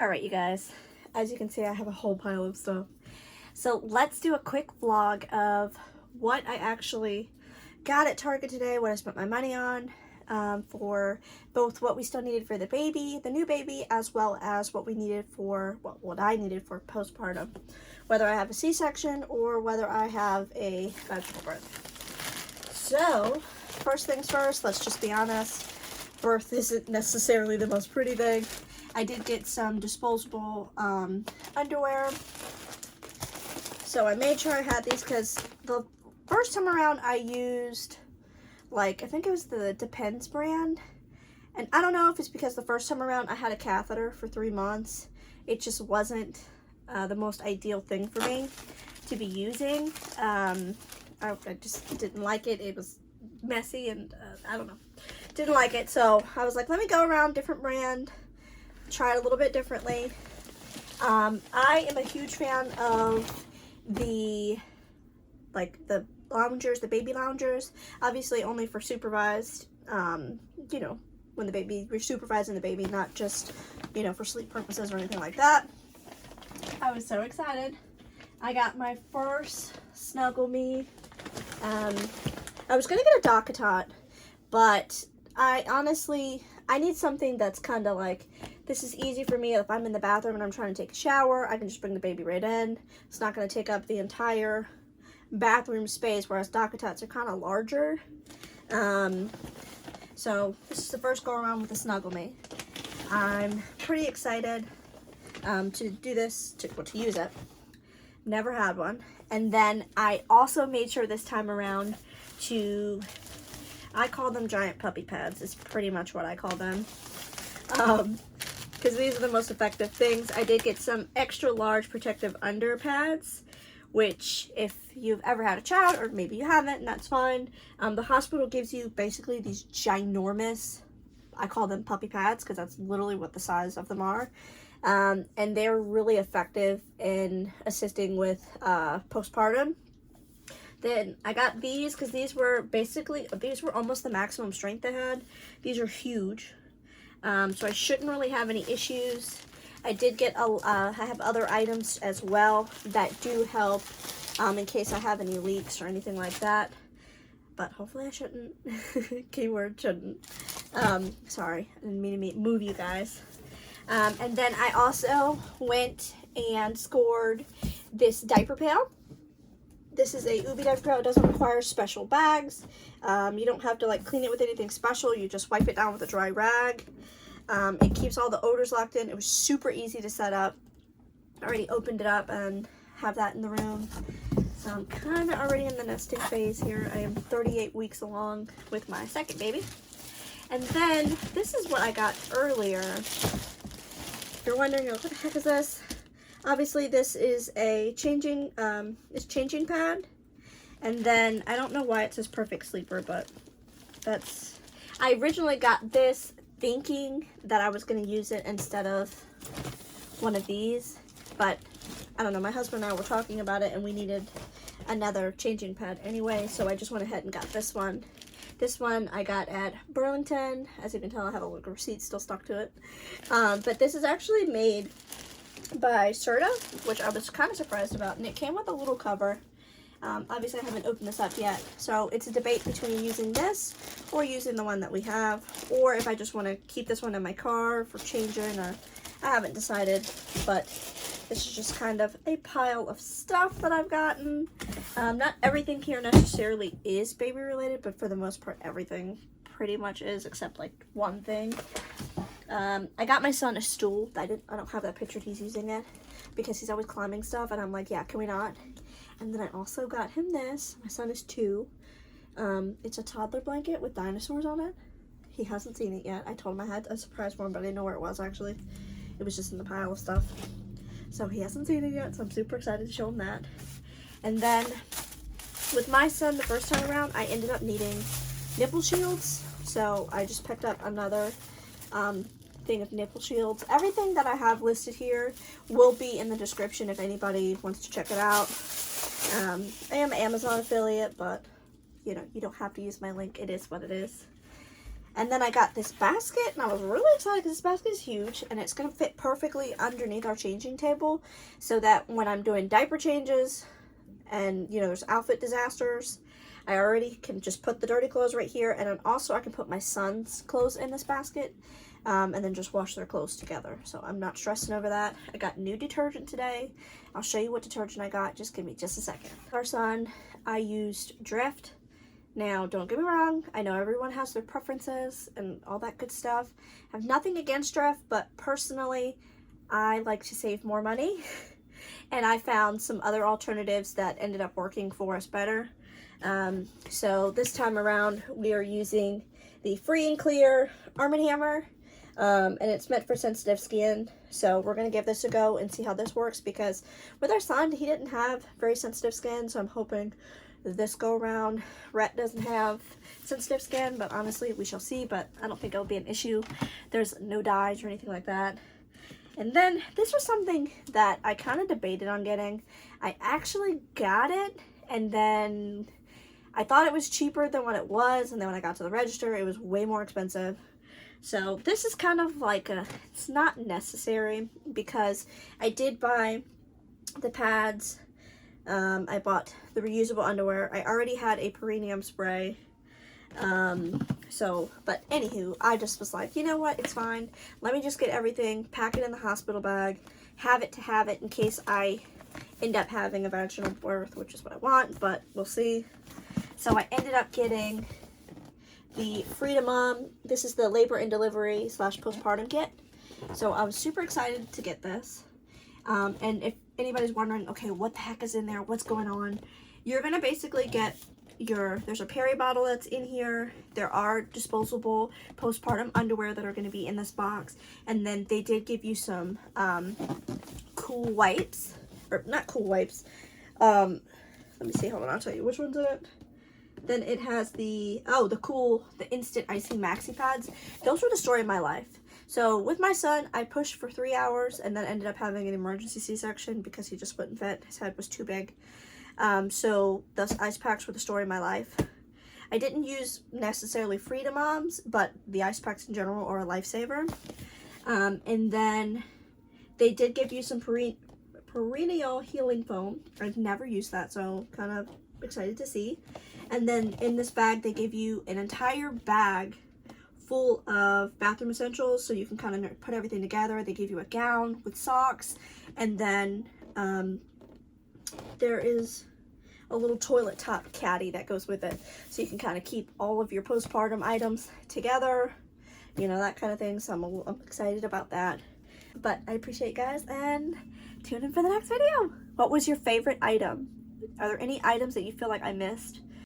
Alright, you guys, as you can see, I have a whole pile of stuff. So let's do a quick vlog of what I actually got at Target today, what I spent my money on, for both what we still needed for the baby, the new baby, as well as what we needed for, well, what I needed for postpartum. Whether I have a C-section or whether I have a vaginal birth. So, first things first, let's just be honest. Birth isn't necessarily the most pretty thing. I did get some disposable underwear. So I made sure I had these because the first time around I used, I think it was the Depends brand. And I don't know if it's because the first time around I had a catheter for 3 months. It just wasn't the most ideal thing for me to be using. I just didn't like it. It was messy and I don't know. Didn't like it. So I was like, let me go around different brand. Try it a little bit differently. I am a huge fan of the loungers, the baby loungers. Obviously only for supervised, you know, when you're supervising the baby, not just, you know, for sleep purposes or anything like that. I was so excited. I got my first Snuggle Me. I was gonna get a DockATot, but I need something that's kind of like, this is easy for me if I'm in the bathroom and I'm trying to take a shower. I can just bring the baby right in. It's not going to take up the entire bathroom space, whereas DockATots are kind of larger. So this is the first go around with the Snuggle Me. I'm pretty excited to do this, to use it. Never had one. And then I also made sure this time around I call them giant puppy pads. Is pretty much what I call them. Because these are the most effective things. I did get some extra large protective under pads, which if you've ever had a child, or maybe you haven't, and that's fine, the hospital gives you basically these ginormous, I call them puppy pads, because that's literally what the size of them are. And they're really effective in assisting with postpartum. Then I got these because these were almost the maximum strength I had. These are huge. So I shouldn't really have any issues. I did get, I have other items as well that do help in case I have any leaks or anything like that. But hopefully I shouldn't. Keyword shouldn't. Sorry, I didn't mean to move you guys. And then I also went and scored this diaper pail. This is a Ubbi diaper pail. It doesn't require special bags. You don't have to clean it with anything special. You just wipe it down with a dry rag. It keeps all the odors locked in. It was super easy to set up. I already opened it up and have that in the room. So I'm kind of already in the nesting phase here. I am 38 weeks along with my second baby. And then this is what I got earlier. If you're wondering, what the heck is this? Obviously, this is a changing pad, and then I don't know why it says Perfect Sleeper, but I originally got this thinking that I was going to use it instead of one of these, but I don't know, my husband and I were talking about it, and we needed another changing pad anyway, so I just went ahead and got this one. This one I got at Burlington. As you can tell, I have a little receipt still stuck to it, but this is actually made by Serta, which I was kind of surprised about, and it came with a little cover. Obviously I haven't opened this up yet, so it's a debate between using this or using the one that we have, or if I just want to keep this one in my car for changing, or I haven't decided. But this is just kind of a pile of stuff that I've gotten. Not everything here necessarily is baby related, but for the most part everything pretty much is, except one thing. I got my son a stool. I don't have that pictured. He's using it because he's always climbing stuff, and I'm like, yeah, can we not? And then I also got him this. My son is 2. It's a toddler blanket with dinosaurs on it. He hasn't seen it yet. I told him I had a surprise for him, but I didn't know where it was actually. It was just in the pile of stuff. So he hasn't seen it yet, so I'm super excited to show him that. And then with my son, the first time around, I ended up needing nipple shields. So I just picked up another thing of nipple shields. Everything that I have listed here will be in the description if anybody wants to check it out. I am an Amazon affiliate, but you know, you don't have to use my link. It is what it is. And then I got this basket, and I was really excited because this basket is huge, and it's going to fit perfectly underneath our changing table, so that when I'm doing diaper changes and, you know, there's outfit disasters, I already can just put the dirty clothes right here, and then also I can put my son's clothes in this basket, and then just wash their clothes together. So I'm not stressing over that. I got new detergent today. I'll show you what detergent I got. Just give me just a second. Our son, I used Drift. Now, don't get me wrong, I know everyone has their preferences and all that good stuff. I have nothing against Drift, but personally, I like to save more money. And I found some other alternatives that ended up working for us better. So this time around, we are using the Free and Clear Arm & Hammer. And it's meant for sensitive skin. So we're going to give this a go and see how this works, because with our son, he didn't have very sensitive skin. So I'm hoping this go around Rhett doesn't have sensitive skin, but honestly we shall see. But I don't think it'll be an issue. There's no dyes or anything like that. And then this was something that I kind of debated on getting. I actually got it, and then I thought it was cheaper than what it was, and then when I got to the register it was way more expensive. So this is kind of like it's not necessary, because I did buy the pads. I bought the reusable underwear. I already had a perineum spray. But anywho, I just was like, you know what, it's fine. Let me just get everything, pack it in the hospital bag, have it in case I end up having a vaginal birth, which is what I want, but we'll see. So I ended up getting the Freedom Mom. This is the labor and delivery / postpartum kit. So I was super excited to get this. And if anybody's wondering, okay, what the heck is in there? What's going on? You're going to basically get there's a Peri bottle that's in here. There are disposable postpartum underwear that are going to be in this box. And then they did give you some cool wipes. Or not cool wipes. Let me see. Hold on. I'll tell you which one's in it. Then it has the Instant Icy Maxi Pads. Those were the story of my life. So with my son, I pushed for 3 hours and then ended up having an emergency C-section because he just wouldn't fit. His head was too big. So those ice packs were the story of my life. I didn't use necessarily Freedom Moms, but the ice packs in general are a lifesaver. And then they did give you some perineal healing foam. I've never used that, so kind of excited to see. And then in this bag, they give you an entire bag full of bathroom essentials, so you can kind of put everything together. They give you a gown with socks, and then there is a little toilet top caddy that goes with it, so you can kind of keep all of your postpartum items together, you know, that kind of thing. So I'm excited about that. But I appreciate you guys, and tune in for the next video. What was your favorite item? Are there any items that you feel like I missed?